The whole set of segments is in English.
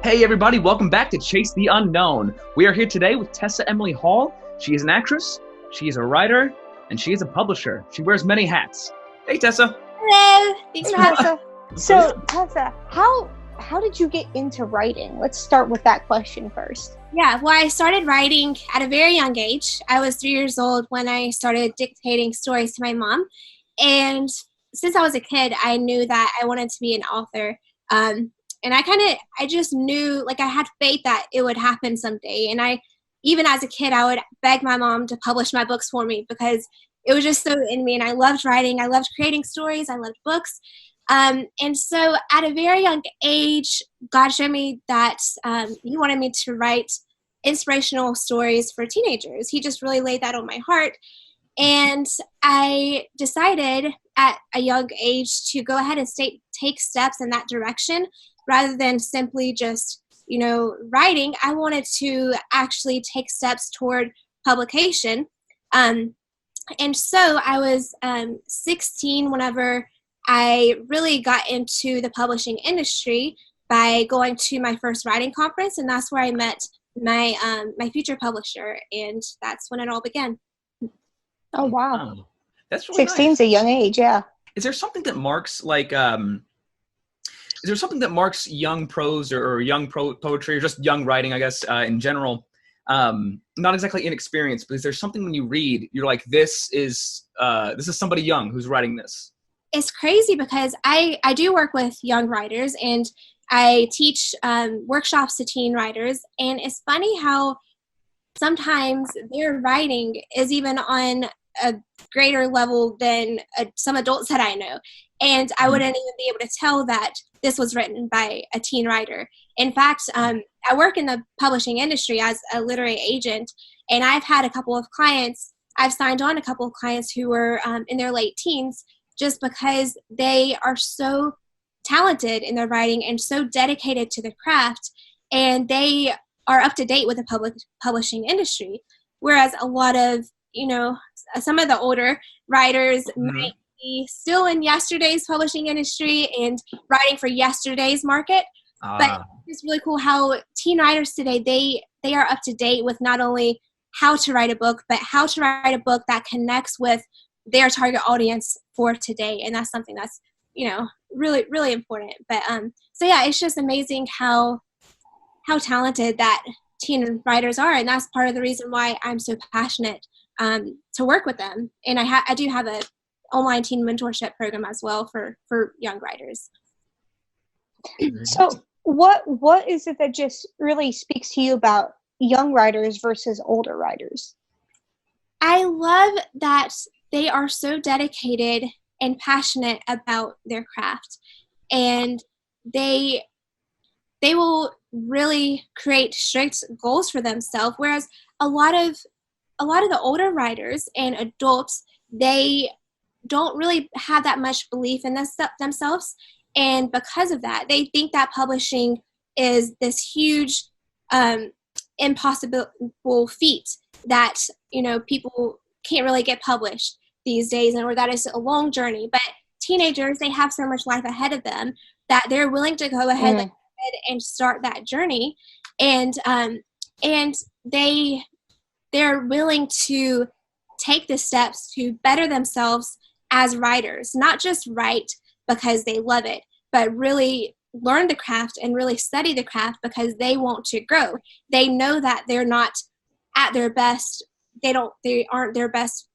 Hey everybody, welcome back to Chase the Unknown. We are here today with Tessa Emily Hall. She is an actress, she is a writer, and she is a publisher. She wears many hats. Hey Tessa. Hello. Thanks Hey, for having me. Tessa. So, Tessa, how did you get into writing? Let's start with that question first. Yeah, well, I started writing at a very young age. I was 3 years old when I started dictating stories to my mom. And since I was a kid, I knew that I wanted to be an author. And I just knew, like, I had faith that it would happen someday. And even as a kid, I would beg my mom to publish my books for me because it was just so in me. And I loved writing. I loved creating stories. I loved books. And so at a very young age, God showed me that He wanted me to write inspirational stories for teenagers. He just really laid that on my heart. And I decided at a young age to go ahead and take steps in that direction rather than simply just, writing. I wanted to actually take steps toward publication. And so I was 16 whenever I really got into the publishing industry by going to my first writing conference, and that's where I met my future publisher, and that's when it all began. Oh, wow. Oh, that's really 16 nice. is a young age, yeah. Is there something that marks young prose or young poetry or just young writing, I guess, in general? Not exactly inexperienced, but is there something when you read, you're like, this is somebody young who's writing this? It's crazy because I do work with young writers, and I teach workshops to teen writers, and it's funny how sometimes their writing is even on a greater level than some adults that I know, and I wouldn't even be able to tell that this was written by a teen writer. In fact, I work in the publishing industry as a literary agent, and I've signed on a couple of clients who were in their late teens, just because they are so talented in their writing and so dedicated to the craft, and they are up to date with the publishing industry. Whereas a lot of, some of the older writers might be still in yesterday's publishing industry and writing for yesterday's market. But it's really cool how teen writers today, they are up to date with not only how to write a book, but how to write a book that connects with their target audience for today. And that's something that's, really, really important. But so yeah, it's just amazing how talented that teen writers are. And that's part of the reason why I'm so passionate to work with them. And I do have a online teen mentorship program as well for young writers. So what is it that just really speaks to you about young writers versus older writers? I love that they are so dedicated and passionate about their craft, and they will really create strict goals for themselves, whereas a lot of the older writers and adults, they don't really have that much belief in themselves, and because of that, they think that publishing is this huge impossible feat that people can't really get published these days, or that is a long journey. But teenagers, they have so much life ahead of them that they're willing to go ahead and start that journey, and they're willing to take the steps to better themselves as writers, not just write because they love it, but really learn the craft and really study the craft because they want to grow. They know that they're not at their best. They aren't their best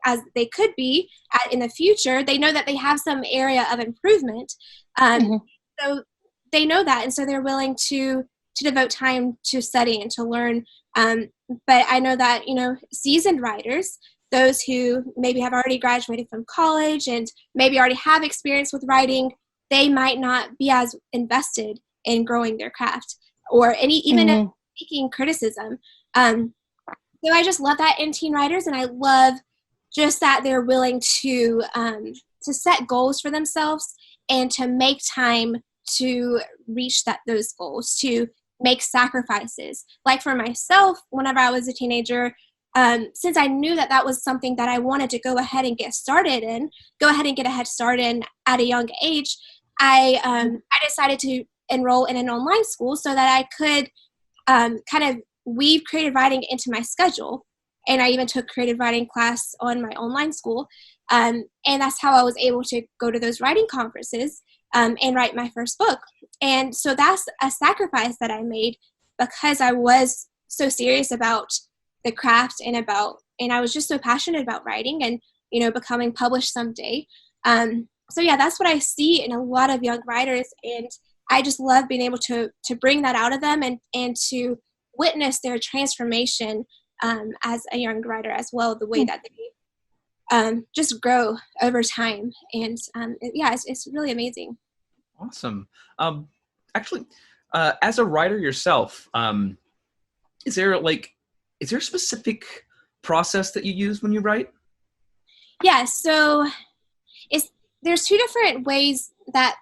as they could be in the future. They know that they have some area of improvement. So they know that, and so they're willing to devote time to study and to learn. But I know that, seasoned writers, those who maybe have already graduated from college and maybe already have experience with writing, they might not be as invested in growing their craft or even making criticism. So I just love that in teen writers, and I love just that they're willing to set goals for themselves and to make time to reach those goals, to make sacrifices. Like for myself, whenever I was a teenager, since I knew that was something that I wanted to go ahead and get a head start in at a young age, I decided to enroll in an online school so that I could kind of weave creative writing into my schedule. And I even took creative writing class on my online school. And that's how I was able to go to those writing conferences and write my first book. And so that's a sacrifice that I made because I was so serious about the craft and I was just so passionate about writing and, becoming published someday. So yeah, that's what I see in a lot of young writers. And I just love being able to bring that out of them and to witness their transformation as a young writer as well, the way that they just grow over time. And it's really amazing. Awesome. Actually, as a writer yourself, is there a specific process that you use when you write? Yeah, so there's two different ways that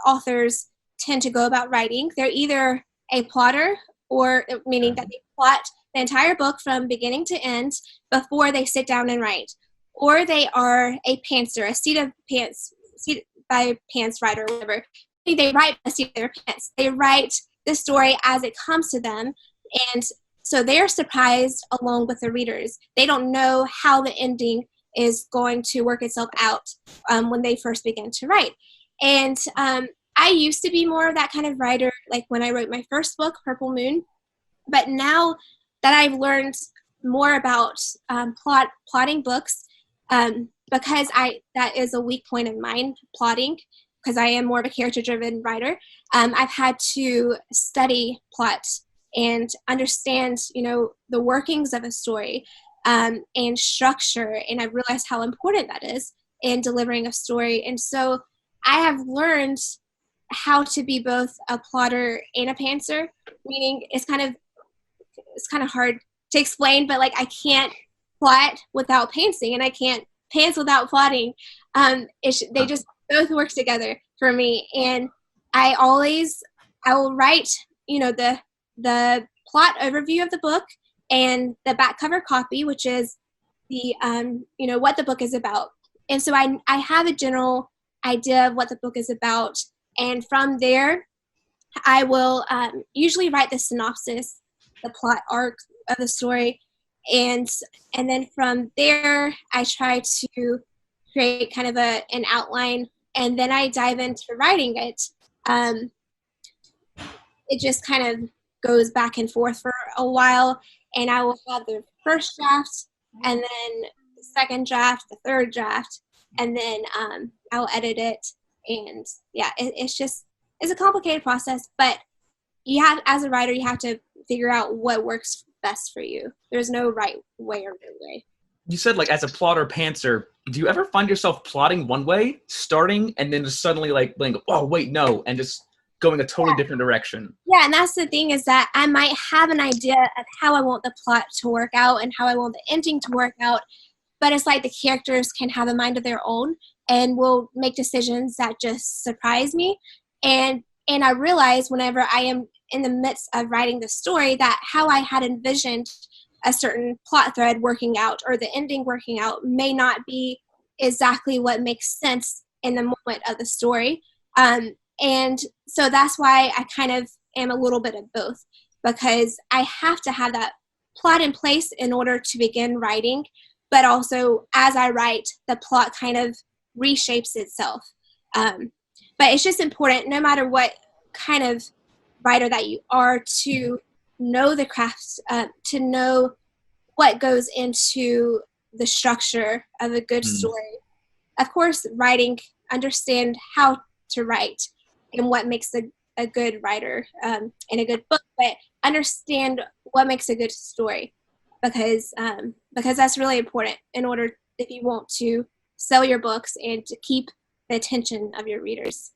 authors tend to go about writing. They're either a plotter, or meaning that they plot the entire book from beginning to end before they sit down and write, or they are a pantser, a seat by pants writer, or whatever. They write by the seat of their pants. They write the story as it comes to them, and so they're surprised along with the readers. They don't know how the ending is going to work itself out when they first begin to write. And I used to be more of that kind of writer, like when I wrote my first book, Purple Moon. But now that I've learned more about plotting books, because that is a weak point of mine, plotting, because I am more of a character-driven writer, I've had to study plot and understand, the workings of a story and structure. And I realized how important that is in delivering a story. And so I have learned how to be both a plotter and a pantser, meaning it's kind of hard to explain, but like I can't plot without pantsing and I can't pants without plotting. They just both work together for me. And I will write, the plot overview of the book and the back cover copy, which is the, what the book is about. And so I have a general idea of what the book is about. And from there, I will usually write the synopsis, the plot arc of the story. And then from there, I try to create kind of an outline, and then I dive into writing it. It just kind of goes back and forth for a while, and I will have the first draft, and then the second draft, the third draft, and then I'll edit it. And yeah, it's a complicated process, but as a writer, you have to figure out what works best for you. There's no right way or no way. You said, like, as a plotter pantser, do you ever find yourself plotting one way, starting, and then just suddenly like being, oh wait, no, and just going a totally different direction? Yeah, and that's the thing, is that I might have an idea of how I want the plot to work out and how I want the ending to work out, but it's like the characters can have a mind of their own and will make decisions that just surprise me. And I realize whenever I am in the midst of writing the story that how I had envisioned a certain plot thread working out or the ending working out may not be exactly what makes sense in the moment of the story. And so that's why I kind of am a little bit of both, because I have to have that plot in place in order to begin writing, but also as I write, the plot kind of reshapes itself. But it's just important, no matter what kind of writer that you are, to know the craft, to know what goes into the structure of a good story. Of course, writing, understand how to write and what makes a good writer and a good book, but understand what makes a good story, because that's really important in order, if you want to sell your books and to keep the attention of your readers.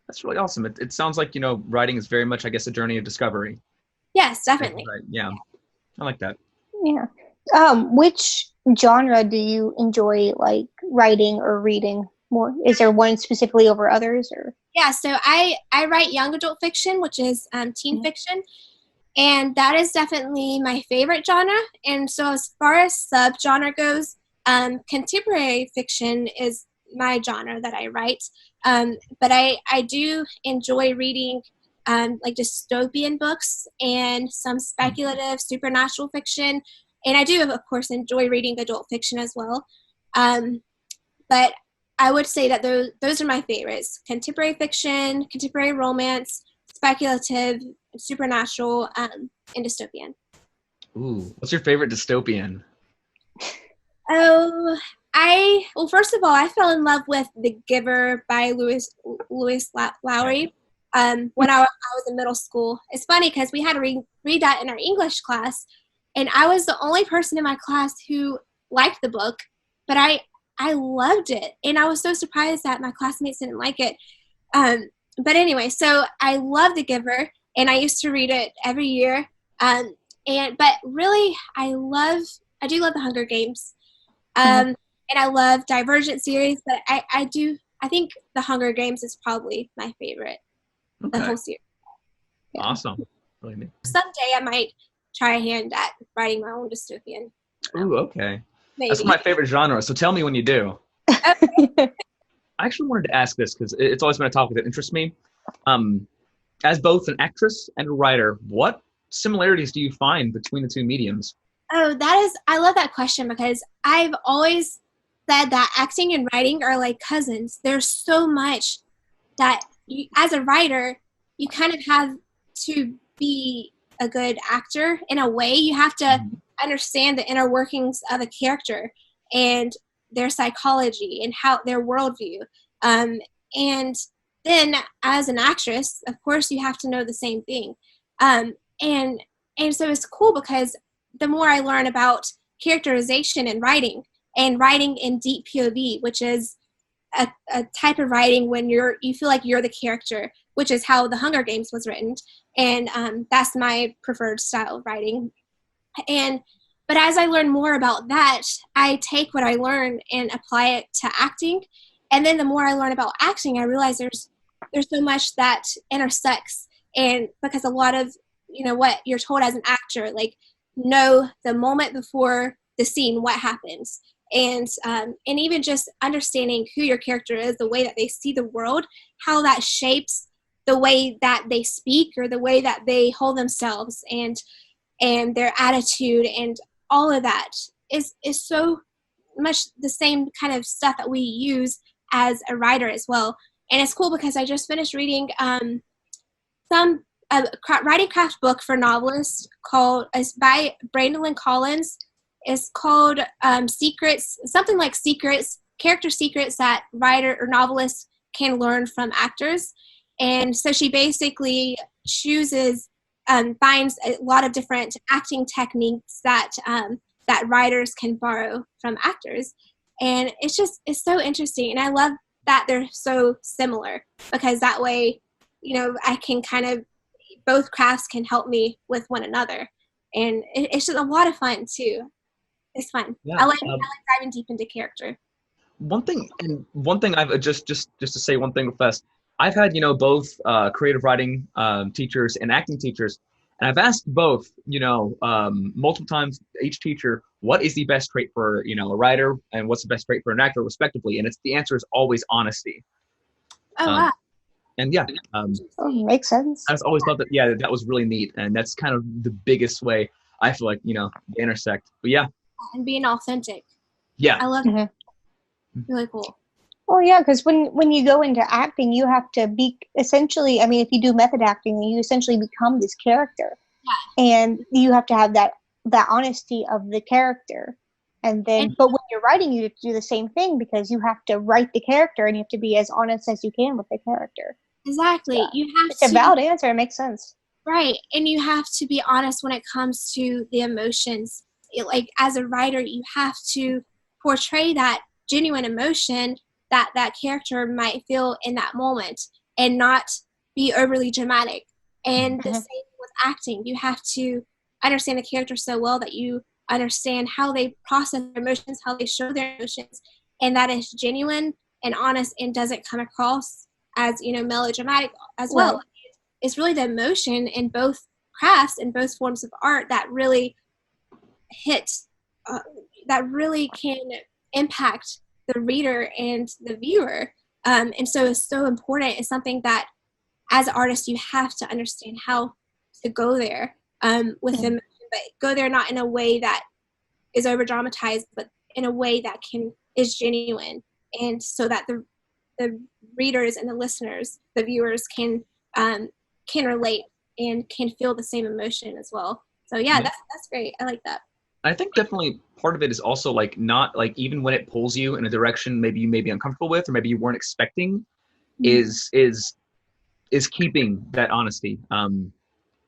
That's really awesome. It sounds like, writing is very much, I guess, a journey of discovery. Yes, definitely. Right. Yeah. I like that. Yeah. Which genre do you enjoy, like, writing or reading more? Is there one specifically over others, or? Yeah, so I write young adult fiction, which is teen fiction, and that is definitely my favorite genre. And so as far as subgenre goes, contemporary fiction is my genre that I write. But I do enjoy reading like dystopian books and some speculative supernatural fiction. And I do, of course, enjoy reading adult fiction as well. But I would say that those are my favorites: contemporary fiction, contemporary romance, speculative, supernatural, and dystopian. Ooh, what's your favorite dystopian? Oh, well, first of all, I fell in love with The Giver by Lewis Lowry when I was in middle school. It's funny because we had to read that in our English class, and I was the only person in my class who liked the book, but I loved it, and I was so surprised that my classmates didn't like it. But anyway, so I love The Giver, and I used to read it every year. But really, I do love The Hunger Games. And I love Divergent series, but I think The Hunger Games is probably my favorite. Okay. The whole series. Yeah. Awesome. Really neat. Someday I might try a hand at writing my own dystopian. Ooh, okay. Maybe. That's my favorite genre, so tell me when you do. Okay. I actually wanted to ask this because it's always been a topic that interests me. As both an actress and a writer, what similarities do you find between the two mediums? Oh, I love that question because I've always said that acting and writing are like cousins. There's so much that as a writer, you kind of have to be a good actor in a way. You have to understand the inner workings of a character and their psychology and how their worldview. And then as an actress, of course, you have to know the same thing. And so it's cool because the more I learn about characterization and writing in deep POV, which is a type of writing when you feel like you're the character, which is how The Hunger Games was written. And that's my preferred style of writing. But as I learn more about that, I take what I learn and apply it to acting. And then the more I learn about acting, I realize there's so much that intersects. And because a lot of, what you're told as an actor, like, know the moment before the scene, what happens. And even just understanding who your character is, the way that they see the world, how that shapes the way that they speak or the way that they hold themselves and their attitude, and all of that is so much the same kind of stuff that we use as a writer as well. And it's cool because I just finished reading some writing craft book for novelists it's by Brandon Collins. It's called Secrets, something like Secrets, character secrets that writer or novelists can learn from actors. And so she basically finds a lot of different acting techniques that writers can borrow from actors. And it's so interesting. And I love that they're so similar because that way, I can both crafts can help me with one another. And it's just a lot of fun too. It's fun. Yeah. I like diving deep into character. One thing I've just to say one thing fast. I've had both creative writing teachers and acting teachers, and I've asked both multiple times each teacher what is the best trait for a writer and what's the best trait for an actor, respectively, and the answer is always honesty. Oh wow. And yeah, makes sense. I just always thought that was really neat, and that's kind of the biggest way I feel like they intersect. But yeah, and being authentic. Yeah, I love it. Really cool. Well, yeah, because when you go into acting, you have to be essentially, if you do method acting, you essentially become this character. Yeah. And you have to have that honesty of the character. And then, but when you're writing, you have to do the same thing because you have to write the character and you have to be as honest as you can with the character. Exactly. Yeah. You have it's a valid answer. It makes sense. Right. And you have to be honest when it comes to the emotions. Like as a writer, you have to portray that genuine emotion that character might feel in that moment and not be overly dramatic. And the same with acting. You have to understand the character so well that you understand how they process their emotions, how they show their emotions, and that is genuine and honest and doesn't come across as, melodramatic as well. It's really the emotion in both crafts and both forms of art that really that really can impact the reader and the viewer. And so it's so important. It's something that as an artist, you have to understand how to go there with emotion, but go there not in a way that is over dramatized, but in a way that is genuine, and so that the readers and the listeners, the viewers can relate and can feel the same emotion as well. So yeah, that's great. I like that. I think definitely part of it is also like not like even when it pulls you in a direction maybe you may be uncomfortable with or maybe you weren't expecting, is keeping that honesty.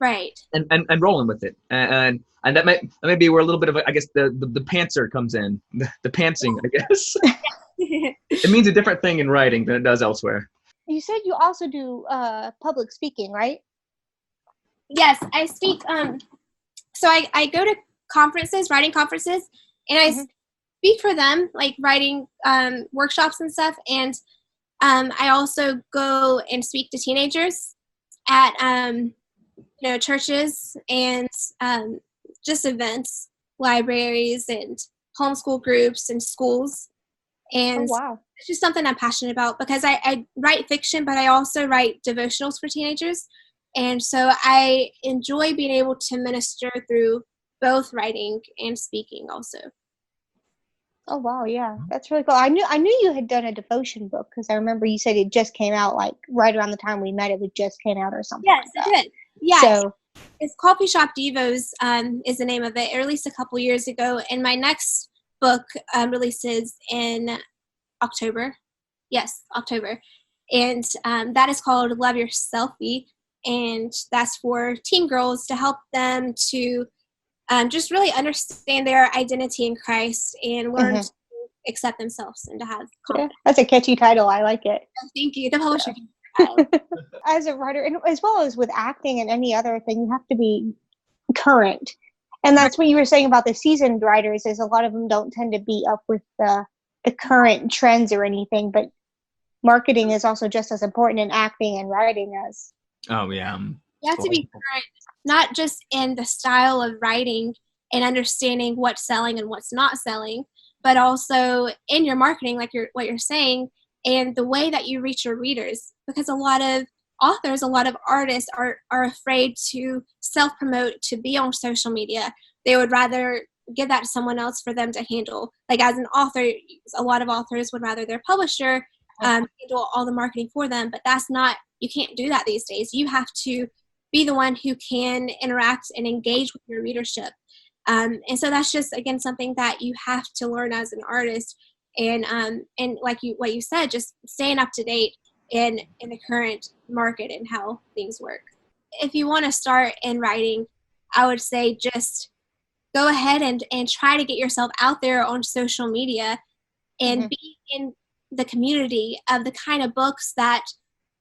Right. And rolling with it. And that may be where a little bit of I guess the pantser comes in. The pantsing, I guess. It means a different thing in writing than it does elsewhere. You said you also do public speaking, right? Yes, I speak. So I go to conferences, writing conferences, and I speak for them, like writing workshops and stuff. And I also go and speak to teenagers at churches and just events, libraries, and homeschool groups and schools. And it's just something I'm passionate about because I write fiction, but I also write devotionals for teenagers. And so I enjoy being able to minister through both writing and speaking also. Oh wow, yeah, that's really cool. I knew you had done a devotion book because I remember you said it just came out like right around the time we met. It just came out or something. Yes, like it did. Yeah, so it's Coffee Shop Devos is the name of it. It released a couple years ago, and my next book releases in October. Yes, October, and that is called Love Your Selfie. And that's for teen girls to help them to just really understand their identity in Christ and learn to accept themselves and to have confidence. Yeah, that's a catchy title. I like it. Oh, thank you. The publisher. As a writer, and as well as with acting and any other thing, you have to be current. And that's what you were saying about the seasoned writers, is a lot of them don't tend to be up with the current trends or anything, but marketing is also just as important in acting and writing as. Oh, yeah. You have to be current, not just in the style of writing and understanding what's selling and what's not selling, but also in your marketing, like what you're saying, and the way that you reach your readers. Because a lot of authors, a lot of artists are afraid to self-promote, to be on social media. They would rather give that to someone else for them to handle. Like as an author, a lot of authors would rather their publisher handle all the marketing for them, but that's not, you can't do that these days. You have to be the one who can interact and engage with your readership. And so that's just, again, something that you have to learn as an artist. And like what you said, just staying up to date in the current market and how things work. If you want to start in writing, I would say just go ahead and try to get yourself out there on social media and be in the community of the kind of books that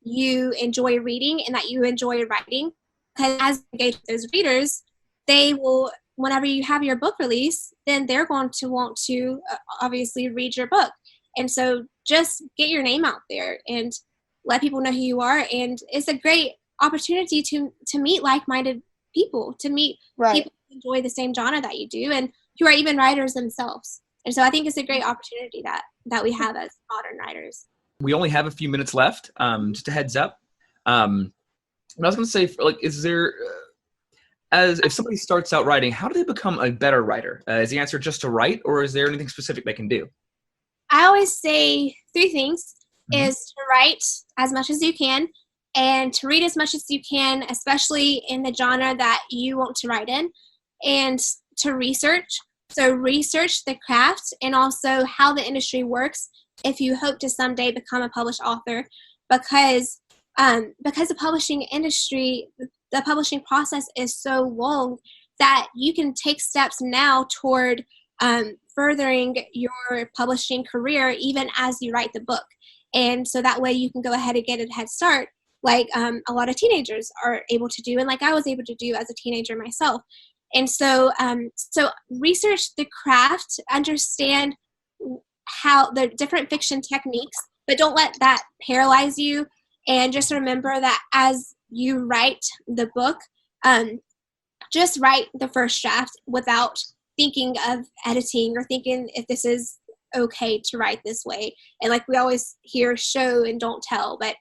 you enjoy reading and that you enjoy writing. Because as you engage with those readers, they will, whenever you have your book release, then they're going to want to obviously read your book. And so just get your name out there and let people know who you are. And it's a great opportunity to meet like-minded people, to meet people who enjoy the same genre that you do and who are even writers themselves. And so I think it's a great opportunity that we have as modern writers. We only have a few minutes left. Just a heads up. I was going to say, like, is there, if somebody starts out writing, how do they become a better writer? Is the answer just to write, or is there anything specific they can do? I always say 3 things: is to write as much as you can, and to read as much as you can, especially in the genre that you want to write in, and to research. So research the craft and also how the industry works if you hope to someday become a published author, because the publishing industry, the publishing process is so long that you can take steps now toward furthering your publishing career even as you write the book. And so that way you can go ahead and get a head start, like a lot of teenagers are able to do, and like I was able to do as a teenager myself. And so so research the craft, understand how the different fiction techniques, but don't let that paralyze you. And just remember that as you write the book, just write the first draft without thinking of editing or thinking if this is okay to write this way. And like we always hear, show and don't tell, but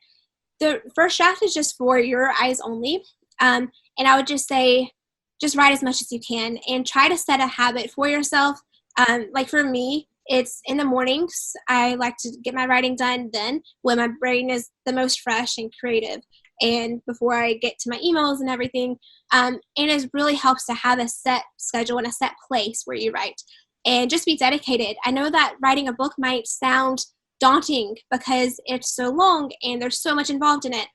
the first draft is just for your eyes only. And I would just say, just write as much as you can and try to set a habit for yourself. Like for me, it's in the mornings. I like to get my writing done then when my brain is the most fresh and creative, and before I get to my emails and everything. And it really helps to have a set schedule and a set place where you write and just be dedicated. I know that writing a book might sound daunting because it's so long and there's so much involved in it,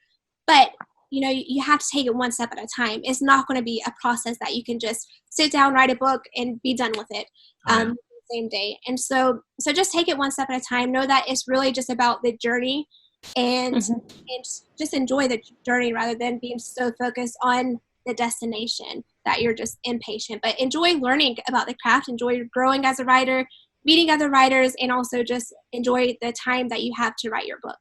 but you have to take it one step at a time. It's not going to be a process that you can just sit down, write a book, and be done with it the same day. And so just take it one step at a time. Know that it's really just about the journey, and just enjoy the journey rather than being so focused on the destination that you're just impatient. But enjoy learning about the craft, enjoy growing as a writer, meeting other writers, and also just enjoy the time that you have to write your book.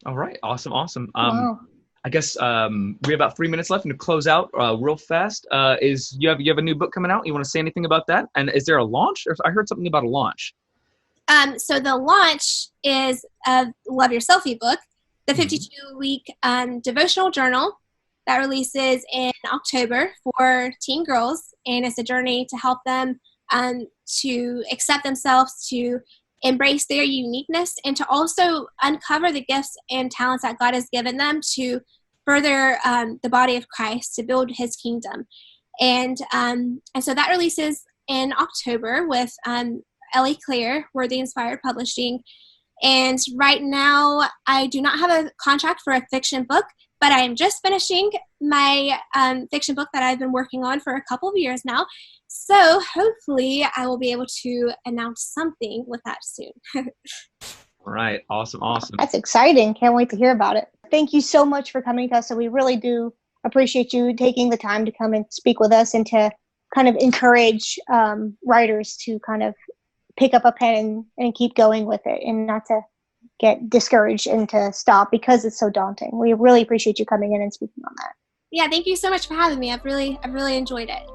All right. Awesome. Wow. I guess we have about 3 minutes left, and to close out real fast, is you have a new book coming out? You want to say anything about that? And is there a launch? Or I heard something about a launch. So the launch is Love Your Selfie book, the 52-week devotional journal that releases in October for teen girls, and it's a journey to help them to accept themselves, to embrace their uniqueness, and to also uncover the gifts and talents that God has given them to further the body of Christ, to build his kingdom. And so that releases in October with Ellie Claire, Worthy Inspired Publishing. And right now, I do not have a contract for a fiction book, but I am just finishing my fiction book that I've been working on for a couple of years now. So hopefully I will be able to announce something with that soon. All right. Awesome. That's exciting. Can't wait to hear about it. Thank you so much for coming, Tessa. We really do appreciate you taking the time to come and speak with us and to kind of encourage writers to kind of pick up a pen and keep going with it and not to get discouraged and to stop because it's so daunting. We really appreciate you coming in and speaking on that. Yeah, thank you so much for having me. I've really enjoyed it.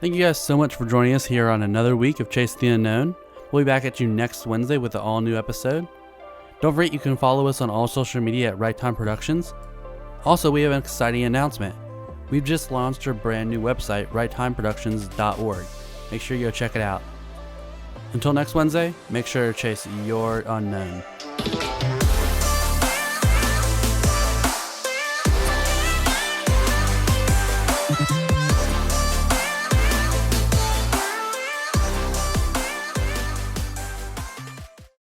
Thank you guys so much for joining us here on another week of Chase the Unknown. We'll be back at you next Wednesday with an all-new episode. Don't forget you can follow us on all social media at Right Time Productions. Also, we have an exciting announcement. We've just launched our brand new website, righttimeproductions.org. Make sure you go check it out. Until next Wednesday, make sure to chase your unknown.